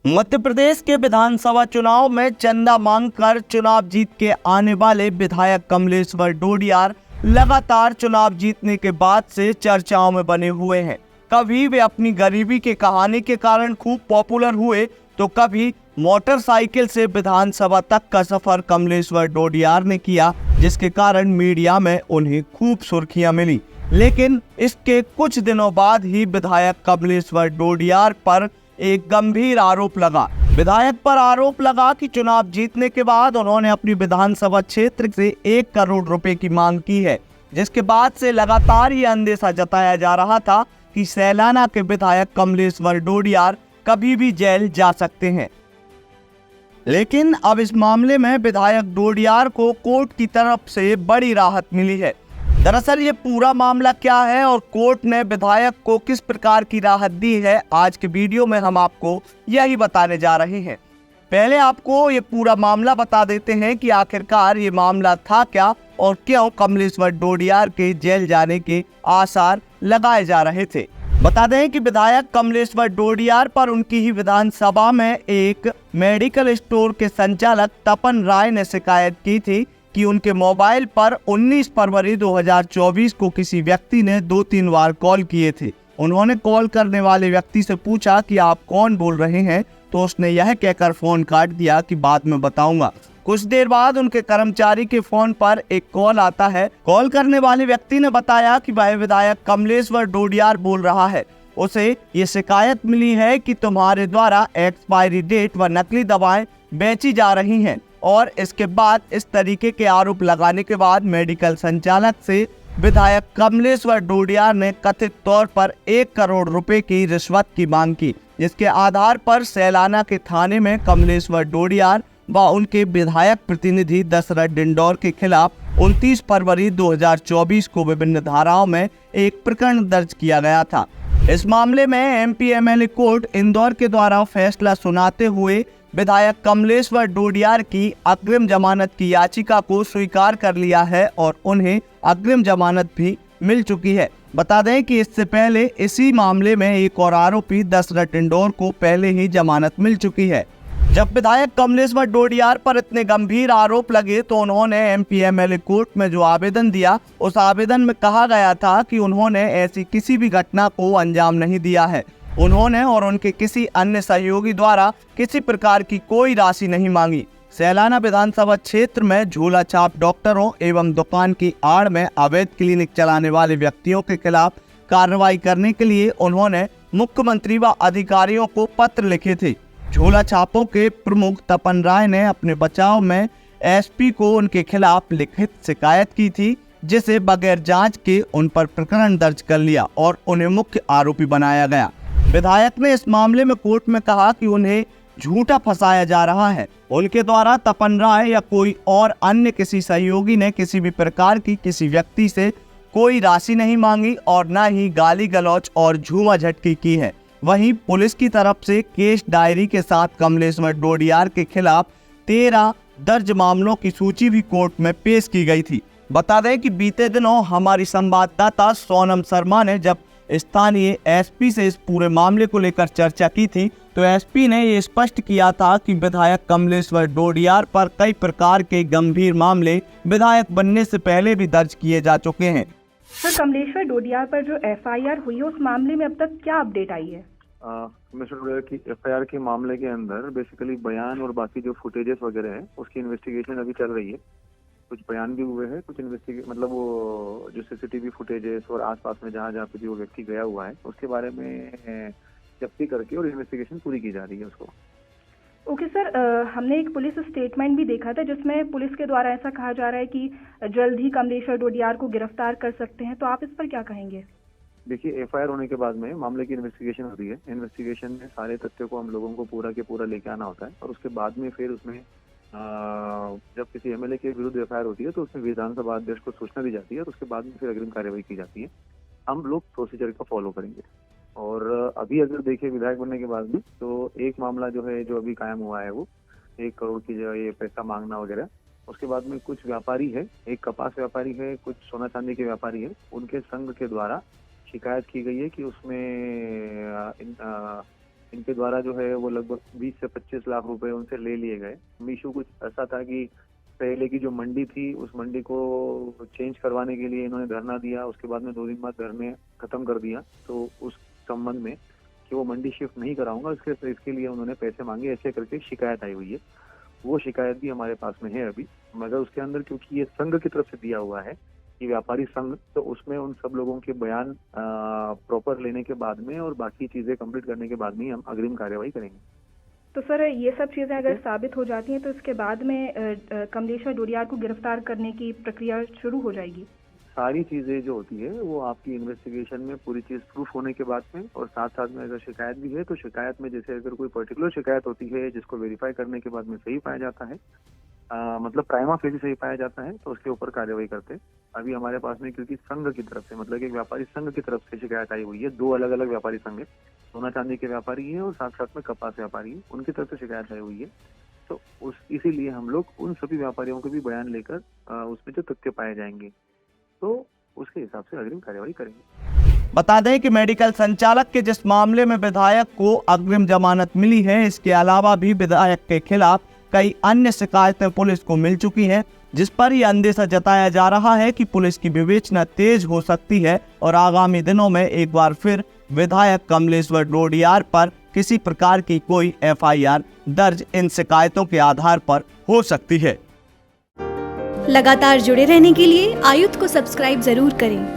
मध्य प्रदेश के विधानसभा चुनाव में चंदा मांगकर चुनाव जीत के आने वाले विधायक कमलेश्वर डोडियार लगातार चुनाव जीतने के बाद से चर्चाओं में बने हुए हैं। कभी वे अपनी गरीबी के कहानी के कारण खूब पॉपुलर हुए तो कभी मोटरसाइकिल से विधानसभा तक का सफर कमलेश्वर डोडियार ने किया, जिसके कारण मीडिया में उन्हें खूब सुर्खियां मिली। लेकिन इसके कुछ दिनों बाद ही विधायक कमलेश्वर डोडियार पर एक गंभीर आरोप लगा। विधायक पर आरोप लगा कि चुनाव जीतने के बाद उन्होंने अपनी विधानसभा क्षेत्र से 1 करोड़ रुपए की मांग की है, जिसके बाद से लगातार ये अंदेशा जताया जा रहा था कि सैलाना के विधायक कमलेश्वर डोडियार कभी भी जेल जा सकते हैं। लेकिन अब इस मामले में विधायक डोडियार को कोर्ट की तरफ से बड़ी राहत मिली है। दरअसल ये पूरा मामला क्या है और कोर्ट ने विधायक को किस प्रकार की राहत दी है, आज के वीडियो में हम आपको यही बताने जा रहे हैं। पहले आपको ये पूरा मामला बता देते हैं कि आखिरकार ये मामला था क्या और क्यों कमलेश्वर डोडियार के जेल जाने के आसार लगाए जा रहे थे। बता दें कि विधायक कमलेश्वर डोडियार पर उनकी ही विधानसभा में एक मेडिकल स्टोर के संचालक तपन राय ने शिकायत की थी कि उनके मोबाइल पर 19 फरवरी 2024 को किसी व्यक्ति ने 2-3 बार कॉल किए थे। उन्होंने कॉल करने वाले व्यक्ति से पूछा कि आप कौन बोल रहे हैं, तो उसने यह कहकर फोन काट दिया कि बाद में बताऊंगा। कुछ देर बाद उनके कर्मचारी के फोन पर एक कॉल आता है। कॉल करने वाले व्यक्ति ने बताया कि वह विधायक कमलेश्वर डोडियार बोल रहा है। उसे ये शिकायत मिली है कि तुम्हारे द्वारा एक्सपायरी डेट व नकली दवाएं बेची जा रही हैं। और इसके बाद इस तरीके के आरोप लगाने के बाद मेडिकल संचालक से विधायक कमलेश्वर डोडियार ने कथित तौर पर 1 करोड़ रुपए की रिश्वत की मांग की, जिसके आधार पर सैलाना के थाने में कमलेश्वर डोडियार व उनके विधायक प्रतिनिधि दशरथ डिंडोर के खिलाफ 29 फरवरी 2024 को विभिन्न धाराओं में एक प्रकरण दर्ज किया गया था। इस मामले में एमपी एमएलए कोर्ट इंदौर के द्वारा फैसला सुनाते हुए विधायक कमलेश्वर डोडियार की अग्रिम जमानत की याचिका को स्वीकार कर लिया है और उन्हें अग्रिम जमानत भी मिल चुकी है। बता दें कि इससे पहले इसी मामले में एक और आरोपी दशरथ डिंडोर को पहले ही जमानत मिल चुकी है। जब विधायक कमलेश्वर डोडियार पर इतने गंभीर आरोप लगे तो उन्होंने एमपी एमएलए कोर्ट में जो आवेदन दिया, उस आवेदन में कहा गया था कि उन्होंने ऐसी किसी भी घटना को अंजाम नहीं दिया है। उन्होंने और उनके किसी अन्य सहयोगी द्वारा किसी प्रकार की कोई राशि नहीं मांगी। सैलाना विधानसभा क्षेत्र में झोला छाप डॉक्टरों एवं दुकान की आड़ में अवैध क्लिनिक चलाने वाले व्यक्तियों के खिलाफ कार्रवाई करने के लिए उन्होंने मुख्यमंत्री व अधिकारियों को पत्र लिखे थे। झोला छापों के प्रमुख तपन राय ने अपने बचाव में एसपी को उनके खिलाफ लिखित शिकायत की थी, जिसे बगैर जांच के उन पर प्रकरण दर्ज कर लिया और उन्हें मुख्य आरोपी बनाया गया। विधायक ने इस मामले में कोर्ट में कहा कि उन्हें झूठा फंसाया जा रहा है। उनके द्वारा तपन राय या कोई और अन्य किसी सहयोगी ने किसी भी प्रकार की किसी व्यक्ति से कोई राशि नहीं मांगी और न ही गाली गलौच और झूमा झटकी की है। वहीं पुलिस की तरफ से केस डायरी के साथ कमलेश्वर डोडियार के खिलाफ 13 दर्ज मामलों की सूची भी कोर्ट में पेश की गई थी। बता दें कि बीते दिनों हमारी संवाददाता सोनम शर्मा ने जब स्थानीय एसपी से इस पूरे मामले को लेकर चर्चा की थी, तो एसपी ने ये स्पष्ट किया था कि विधायक कमलेश्वर डोडियार पर कई प्रकार के गंभीर मामले विधायक बनने से पहले भी दर्ज किए जा चुके हैं। सर, कमलेश्वर डोडियार पर जो एफआईआर हुई है उस मामले में अब तक क्या अपडेट आई है? कमलेश्वर डोडियार की एफआईआर के मामले के अंदर बेसिकली बयान और बाकी जो फुटेजेस वगैरह है उसकी इन्वेस्टिगेशन अभी चल रही है। कुछ बयान भी हुए हैं, कुछ मतलब वो जो सीसीटीवी फुटेजेस और आसपास में जहाँ जहाँ पे भी वो व्यक्ति गया हुआ है उसके बारे में जब्ती करके और इन्वेस्टिगेशन पूरी की जा रही है उसको। ओके सर, हमने एक पुलिस स्टेटमेंट भी देखा था जिसमें पुलिस के द्वारा ऐसा कहा जा रहा है कि जल्द ही कमलेश्वर डोडियार को गिरफ्तार कर सकते हैं, तो आप इस पर क्या कहेंगे? देखिए, एफआईआर होने के बाद में मामले की इन्वेस्टिगेशन होती है। इन्वेस्टिगेशन में सारे तथ्यों को हम लोगों को पूरा के पूरा लेके आना होता है और उसके बाद में फिर उसमें जब किसी एमएलए के विरुद्ध एफआईआर होती है तो उसमें विधानसभा अध्यक्ष को सूचना दी जाती है और उसके बाद में फिर अग्रिम कार्रवाई की जाती है। हम लोग प्रोसीजर का फॉलो करेंगे। और अभी अगर देखें विधायक बनने के बाद में तो एक मामला जो है जो अभी कायम हुआ है वो 1 करोड़ की जो ये पैसा मांगना वगैरह, उसके बाद में कुछ व्यापारी है, एक कपास व्यापारी है, कुछ सोना चांदी के व्यापारी है, उनके संघ के द्वारा शिकायत की गई है कि उसमें इनके द्वारा जो है वो लगभग 20 से 25 लाख रुपए उनसे ले लिए गए। इशू कुछ ऐसा था कि पहले की जो मंडी थी उस मंडी को चेंज करवाने के लिए इन्होंने धरना दिया, उसके बाद में 2 दिन बाद धरने खत्म कर दिया। तो उस संबंध में कि वो मंडी शिफ्ट नहीं कराऊंगा इसके लिए उन्होंने पैसे मांगे, ऐसे करके शिकायत आई हुई है। वो शिकायत भी हमारे पास में है अभी, मगर उसके अंदर क्योंकि ये संघ की तरफ से दिया हुआ है, ये व्यापारी संघ, तो उसमें उन सब लोगों के बयान प्रॉपर लेने के बाद में और बाकी चीजें कंप्लीट करने के बाद में ही हम अग्रिम कार्यवाही करेंगे। तो सर ये सब चीजें अगर साबित हो जाती हैं तो इसके बाद में कमलेश्वर डोडियार को गिरफ्तार करने की प्रक्रिया शुरू हो जाएगी? सारी चीजें जो होती है वो आपकी इन्वेस्टिगेशन में पूरी चीज प्रूफ होने के बाद में, और साथ साथ में अगर शिकायत भी है तो शिकायत में जैसे अगर कोई पर्टिकुलर शिकायत होती है जिसको वेरीफाई करने के बाद में सही पाया जाता है, मतलब प्राइमा फेसी सही पाया जाता है, तो उसके ऊपर कार्यवाही करते हैं। अभी हमारे पास में क्योंकि संघ की तरफ से, मतलब एक व्यापारी संघ की तरफ से शिकायत आई हुई है, 2 अलग अलग व्यापारी संघ है, सोना चांदी के व्यापारी है और साथ साथ में कपास व्यापारी है, उनकी तरफ से शिकायत आई हुई है। तो इसीलिए हम लोग उन सभी व्यापारियों को भी बयान लेकर उसमें जो तथ्य पाए जाएंगे तो उसके हिसाब से अग्रिम कार्यवाही करेंगे। बता दें कि मेडिकल संचालक के जिस मामले में विधायक को अग्रिम जमानत मिली है, इसके अलावा भी विधायक के खिलाफ कई अन्य शिकायतें पुलिस को मिल चुकी हैं, जिस पर यह अंदेशा जताया जा रहा है कि पुलिस की विवेचना तेज हो सकती है और आगामी दिनों में एक बार फिर विधायक कमलेश्वर डोडियार पर किसी प्रकार की कोई FIR दर्ज इन शिकायतों के आधार पर हो सकती है। लगातार जुड़े रहने के लिए आयुक्त को सब्सक्राइब जरूर करें।